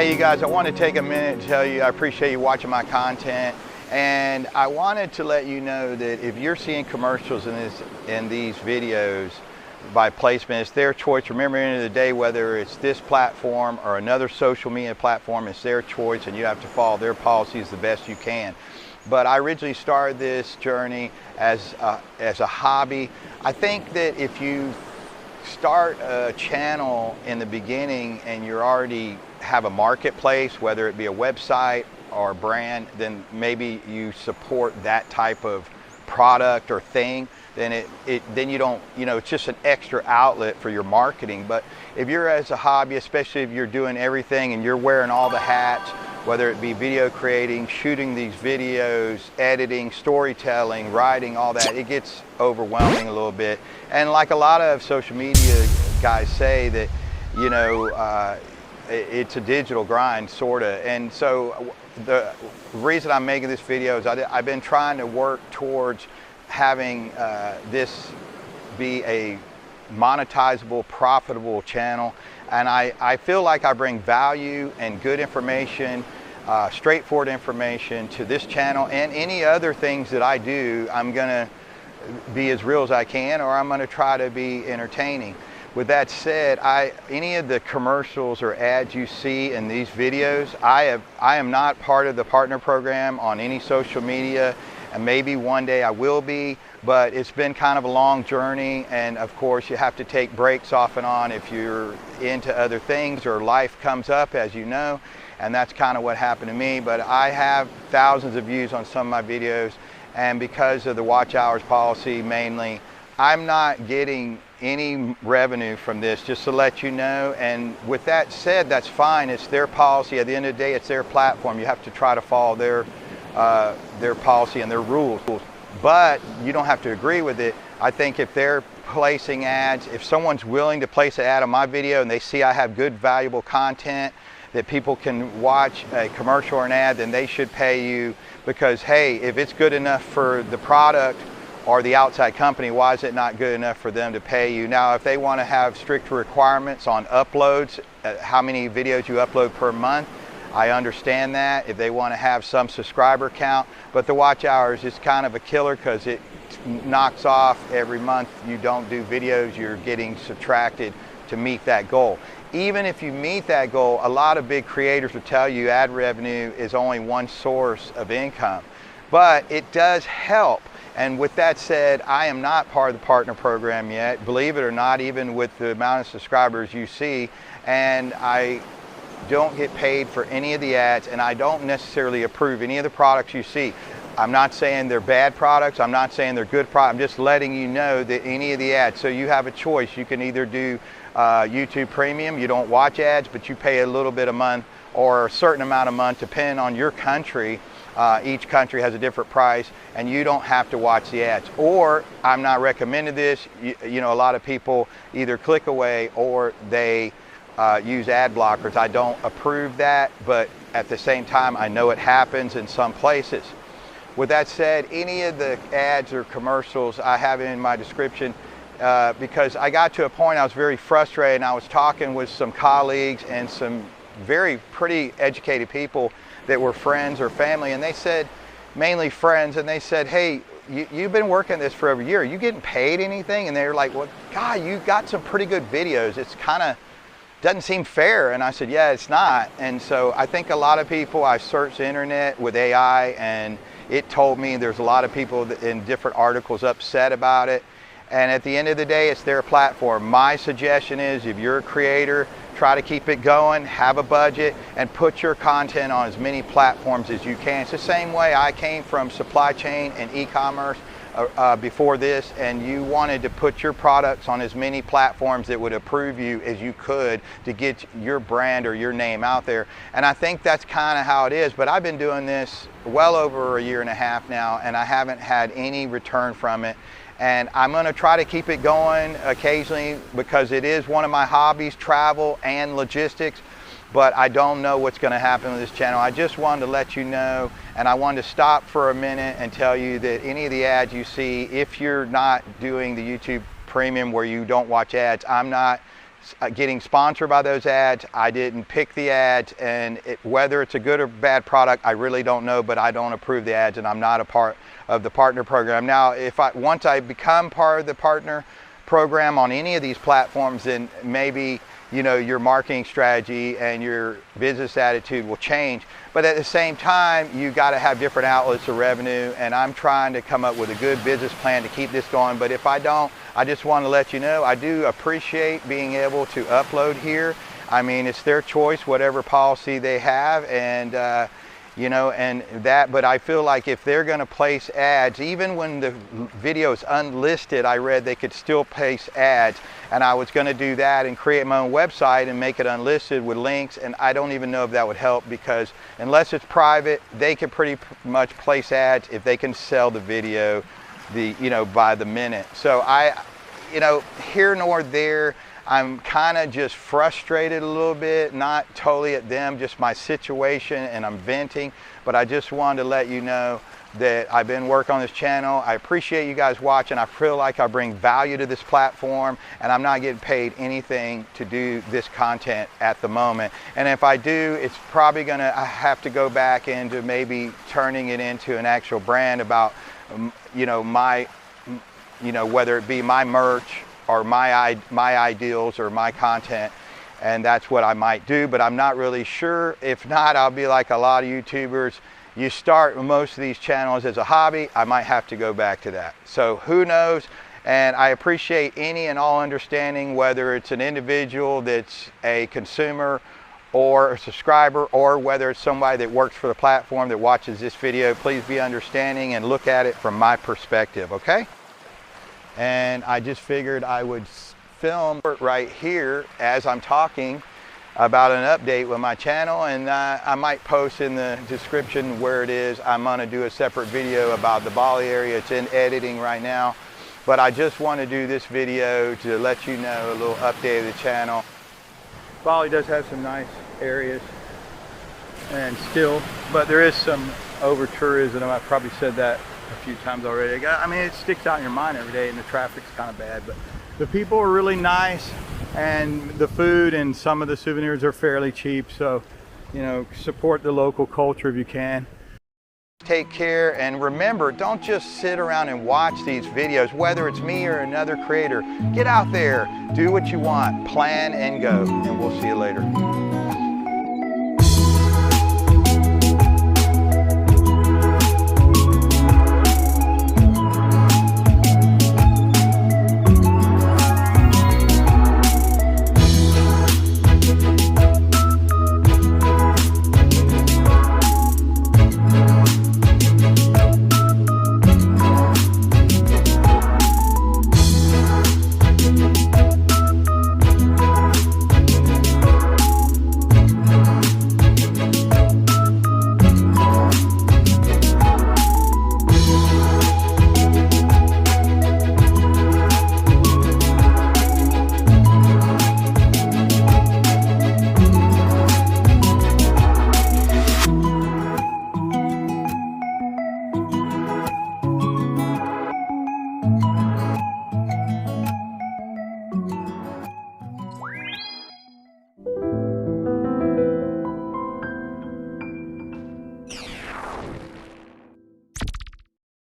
Hey you guys, I want to take a minute to tell you I appreciate you watching my content, and I wanted to let you know that if you're seeing commercials in these videos by placement, it's their choice. Remember, at the end of the day, whether it's this platform or another social media platform, it's their choice, and you have to follow their policies the best you can. But I originally started this journey as a hobby. I think that if you start a channel in the beginning and you're already have a marketplace, whether it be a website or a brand, then maybe you support that type of product or thing. Then then you don't, it's just an extra outlet for your marketing. But if you're as a hobby, especially if you're doing everything and you're wearing all the hats, whether it be video creating, shooting these videos, editing, storytelling, writing, all that, it gets overwhelming a little bit. And like a lot of social media guys say that, it's a digital grind, sorta. And so the reason I'm making this video is I've been trying to work towards having this be a monetizable, profitable channel. And I feel like I bring value and good information, straightforward information to this channel and any other things that I do. I'm gonna be as real as I can, or I'm gonna try to be entertaining. With that said, any of the commercials or ads you see in these videos, I am not part of the partner program on any social media, and maybe one day I will be, but it's been kind of a long journey, and of course you have to take breaks off and on if you're into other things or life comes up, as you know, and that's kind of what happened to me. But I have thousands of views on some of my videos, and because of the watch hours policy mainly, I'm not getting any revenue from this, just to let you know. And with that said, that's fine. It's their policy. At the end of the day, it's their platform. You have to try to follow their policy and their rules. But you don't have to agree with it. I think if they're placing ads, if someone's willing to place an ad on my video and they see I have good, valuable content that people can watch a commercial or an ad, then they should pay you, because hey, if it's good enough for the product or the outside company, why is it not good enough for them to pay you? Now, if they want to have strict requirements on uploads, how many videos you upload per month, I understand that. If they want to have some subscriber count, but the watch hours is kind of a killer because it knocks off every month you don't do videos, you're getting subtracted to meet that goal. Even if you meet that goal, a lot of big creators will tell you ad revenue is only one source of income, but it does help. And with that said, I am not part of the partner program yet, believe it or not, even with the amount of subscribers you see, and I don't get paid for any of the ads, and I don't necessarily approve any of the products you see. I'm not saying they're bad products, I'm not saying they're good products, I'm just letting you know that any of the ads, so you have a choice. You can either do YouTube Premium, you don't watch ads, but you pay a little bit a month or a certain amount a month depending on your country. Each country has a different price, and you don't have to watch the ads. Or, I'm not recommending this, a lot of people either click away or they use ad blockers. I don't approve that, but at the same time, I know it happens in some places. With that said, any of the ads or commercials, I have in my description, because I got to a point I was very frustrated, and I was talking with some colleagues and some pretty educated people that were friends or family, and they said, mainly friends, and they said, hey, you've been working this for over a year, are you getting paid anything? And they were like, well, God, you got some pretty good videos, it's kind of doesn't seem fair. And I said, yeah, it's not. And so I think a lot of people, I searched the internet with AI, and it told me there's a lot of people in different articles upset about it. And at the end of the day, it's their platform. My suggestion is, if you're a creator, try to keep it going, have a budget, and put your content on as many platforms as you can. It's the same way I came from supply chain and e-commerce before this, and you wanted to put your products on as many platforms that would approve you as you could to get your brand or your name out there. And I think that's kind of how it is. But I've been doing this well over a year and a half now, and I haven't had any return from it. And I'm going to try to keep it going occasionally because it is one of my hobbies, travel and logistics. But I don't know what's going to happen with this channel. I just wanted to let you know, and I wanted to stop for a minute and tell you that any of the ads you see, if you're not doing the YouTube Premium where you don't watch ads, I'm not getting sponsored by those ads. I didn't pick the ads, and whether it's a good or bad product, I really don't know, but I don't approve the ads, and I'm not a part of the partner program. Now, once I become part of the partner program on any of these platforms, then maybe, you know, your marketing strategy and your business attitude will change. But at the same time, you got to have different outlets of revenue, and I'm trying to come up with a good business plan to keep this going. But if I don't, I just want to let you know, I do appreciate being able to upload here. I mean, it's their choice, whatever policy they have, and you know, and that, but I feel like if they're going to place ads, even when the video is unlisted, I read they could still place ads, and I was going to do that and create my own website and make it unlisted with links, and I don't even know if that would help, because unless it's private, they can pretty much place ads if they can sell the video, you know, by the minute. So you know, here nor there, I'm kind of just frustrated a little bit, not totally at them, just my situation, and I'm venting. But I just wanted to let you know that I've been working on this channel. I appreciate you guys watching. I feel like I bring value to this platform, and I'm not getting paid anything to do this content at the moment. And if I do, it's probably gonna, I have to go back into maybe turning it into an actual brand about, you know, whether it be my merch or my ideals or my content, and that's what I might do, but I'm not really sure. If not, I'll be like a lot of YouTubers. You start most of these channels as a hobby. I might have to go back to that. So who knows? And I appreciate any and all understanding, whether it's an individual that's a consumer or a subscriber, or whether it's somebody that works for the platform that watches this video. Please be understanding and look at it from my perspective, okay? And I just figured I would film right here as I'm talking about an update with my channel, and I might post in the description where it is. I'm gonna do a separate video about the Bali area. It's in editing right now, but I just want to do this video to let you know a little update of the channel. Bali does have some nice areas, and still, but there is some over tourism. I've probably said that a few times already. I mean, it sticks out in your mind every day, and the traffic's kind of bad, but the people are really nice, and the food and some of the souvenirs are fairly cheap. So, you know, support the local culture if you can. Take care, and remember, don't just sit around and watch these videos, whether it's me or another creator. Get out there, do what you want, plan and go, and we'll see you later.